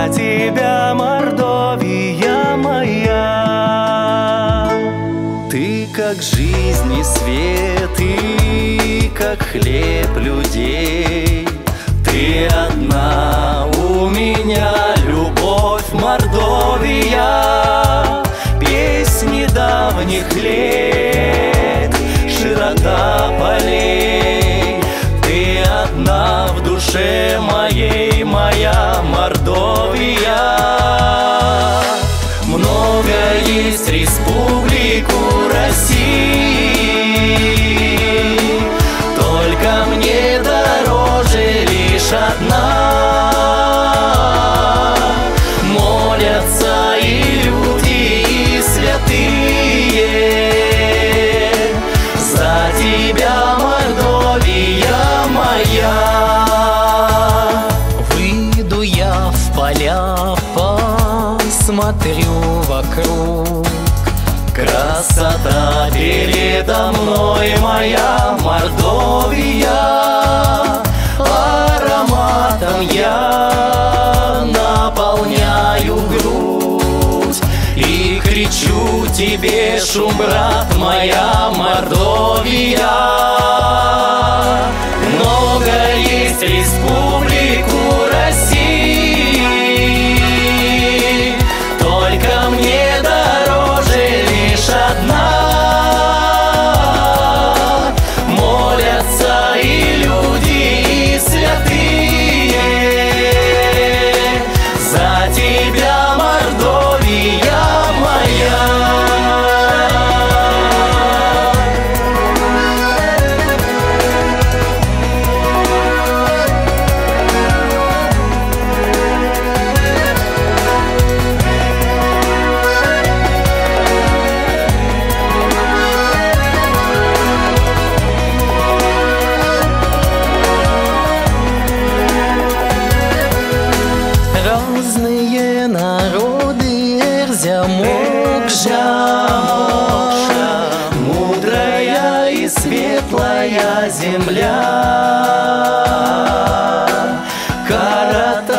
за тебя, Мордовия моя. Ты как жизнь и свет, и как хлеб людей. Ты одна у меня, любовь, Мордовия. Песни давних лет, широта полей. Ты одна в душе моей, моя Мордовия. Много есть республик у России, только мне дороже лишь одна. Молятся и люди, и святые за тебя, Мордовия моя. Выйду я в поля, посмотрю вокруг. Красота передо мной, моя Мордовия. Ароматом я наполняю грудь и кричу тебе, шум, брат, моя Мордовия. Много есть республик у России, только мне дороже лишь одна. Молятся и люди, и святые за тебя, Мордовия моя. Разные народы, Эрзя, Мокша, мудрая и светлая земля. Карата